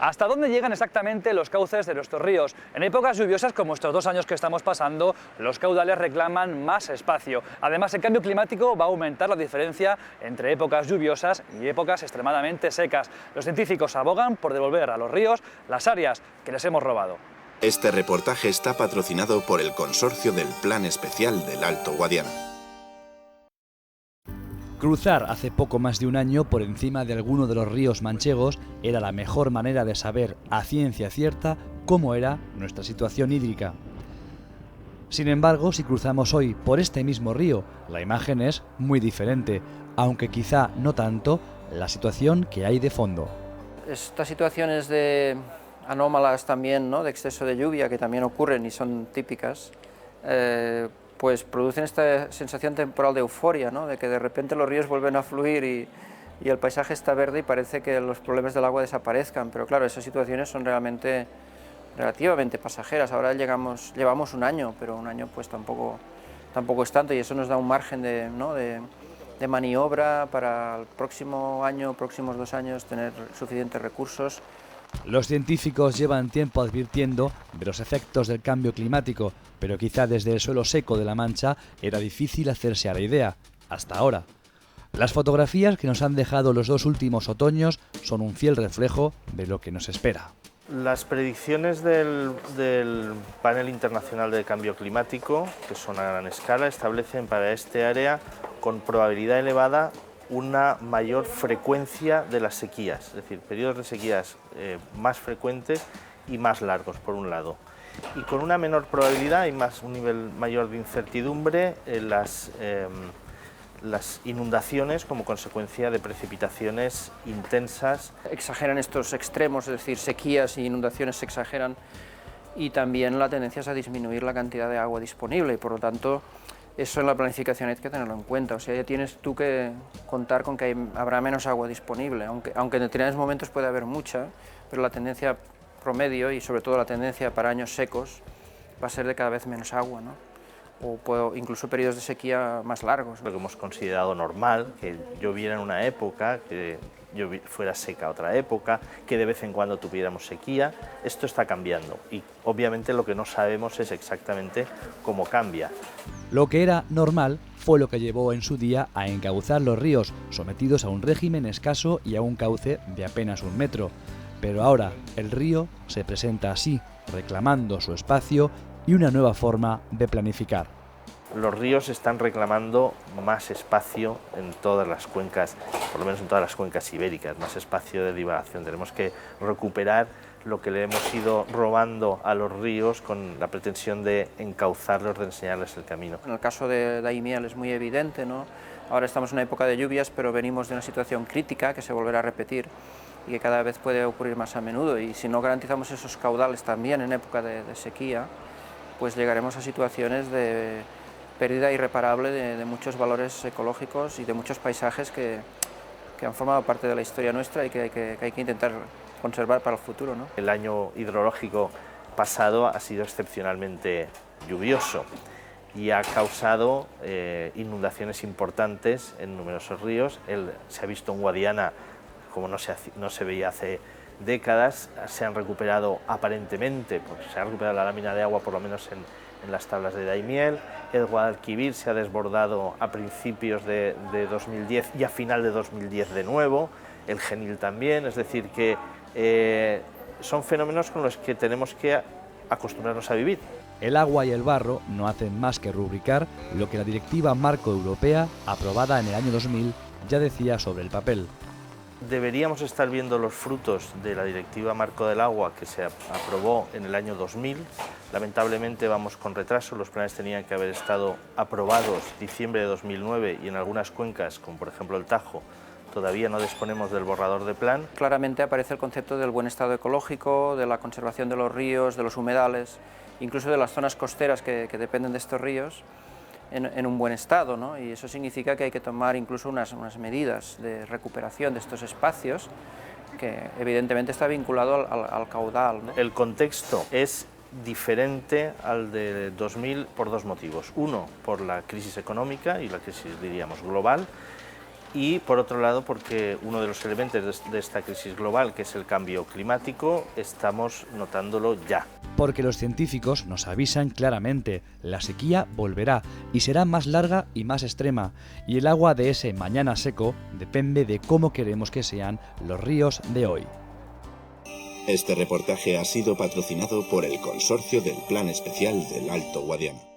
¿Hasta dónde llegan exactamente los cauces de nuestros ríos? En épocas lluviosas como estos 2 años que estamos pasando, los caudales reclaman más espacio. Además, el cambio climático va a aumentar la diferencia entre épocas lluviosas y épocas extremadamente secas. Los científicos abogan por devolver a los ríos las áreas que les hemos robado. Este reportaje está patrocinado por el consorcio del Plan Especial del Alto Guadiana. Cruzar hace poco más de un año por encima de alguno de los ríos manchegos era la mejor manera de saber a ciencia cierta cómo era nuestra situación hídrica. Sin embargo, si cruzamos hoy por este mismo río, la imagen es muy diferente, aunque quizá no tanto la situación que hay de fondo. Estas situaciones anómalas también, ¿no?, de exceso de lluvia, que también ocurren y son típicas, pues producen esta sensación temporal de euforia, ¿no?, de que de repente los ríos vuelven a fluir y el paisaje está verde y parece que los problemas del agua desaparezcan, pero claro, esas situaciones son relativamente pasajeras. Ahora llevamos un año, pero un año pues tampoco es tanto, y eso nos da un margen de maniobra para el próximo año, próximos 2 años, tener suficientes recursos. Los científicos llevan tiempo advirtiendo de los efectos del cambio climático, pero quizá desde el suelo seco de La Mancha era difícil hacerse a la idea, hasta ahora. Las fotografías que nos han dejado los 2 últimos otoños son un fiel reflejo de lo que nos espera. Las predicciones del Panel Internacional de Cambio Climático, que son a gran escala, establecen para este área con probabilidad elevada una mayor frecuencia de las sequías, es decir, periodos de sequías más frecuentes y más largos, por un lado. Y con una menor probabilidad y un nivel mayor de incertidumbre, las inundaciones como consecuencia de precipitaciones intensas. Exageran estos extremos, es decir, sequías y inundaciones se exageran, y también la tendencia es a disminuir la cantidad de agua disponible, y por lo tanto eso en la planificación hay que tenerlo en cuenta. O sea, ya tienes tú que contar con que habrá menos agua disponible, aunque en determinados momentos puede haber mucha, pero la tendencia promedio y sobre todo la tendencia para años secos va a ser de cada vez menos agua, ¿no? O incluso periodos de sequía más largos. Lo que hemos considerado normal, que lloviera en una época, que fuera seca otra época, que de vez en cuando tuviéramos sequía, esto está cambiando y obviamente lo que no sabemos es exactamente cómo cambia. Lo que era normal fue lo que llevó en su día a encauzar los ríos, sometidos a un régimen escaso y a un cauce de apenas 1 metro. Pero ahora el río se presenta así, reclamando su espacio y una nueva forma de planificar. Los ríos están reclamando más espacio en todas las cuencas, por lo menos en todas las cuencas ibéricas, más espacio de divagación. Tenemos que recuperar lo que le hemos ido robando a los ríos con la pretensión de encauzarlos, de enseñarles el camino. En el caso de Daimiel es muy evidente, ¿no? Ahora estamos en una época de lluvias, pero venimos de una situación crítica que se volverá a repetir y que cada vez puede ocurrir más a menudo, y si no garantizamos esos caudales también en época de sequía, pues llegaremos a situaciones de pérdida irreparable de muchos valores ecológicos y de muchos paisajes que han formado parte de la historia nuestra y que hay que intentar conservar para el futuro, ¿no? El año hidrológico pasado ha sido excepcionalmente lluvioso y ha causado inundaciones importantes en numerosos ríos. Se ha visto en Guadiana como no se veía hace décadas. Se han recuperado aparentemente, porque se ha recuperado la lámina de agua por lo menos en las tablas de Daimiel. El Guadalquivir se ha desbordado a principios de 2010 y a final de 2010 de nuevo, el Genil también, es decir que son fenómenos con los que tenemos que acostumbrarnos a vivir. El agua y el barro no hacen más que rubricar lo que la Directiva Marco Europea, aprobada en el año 2000, ya decía sobre el papel. Deberíamos estar viendo los frutos de la Directiva Marco del Agua que se aprobó en el año 2000. Lamentablemente vamos con retraso, los planes tenían que haber estado aprobados en diciembre de 2009 y en algunas cuencas, como por ejemplo el Tajo, todavía no disponemos del borrador de plan. Claramente aparece el concepto del buen estado ecológico, de la conservación de los ríos, de los humedales, incluso de las zonas costeras que dependen de estos ríos, en un buen estado, ¿no? Y eso significa que hay que tomar incluso unas medidas de recuperación de estos espacios, que evidentemente está vinculado al caudal, ¿no? El contexto es diferente al de 2000 por 2 motivos. Uno, por la crisis económica y la crisis, diríamos, global, y por otro lado porque uno de los elementos de esta crisis global, que es el cambio climático, estamos notándolo ya. Porque los científicos nos avisan claramente, la sequía volverá y será más larga y más extrema, y el agua de ese mañana seco depende de cómo queremos que sean los ríos de hoy. Este reportaje ha sido patrocinado por el Consorcio del Plan Especial del Alto Guadiana.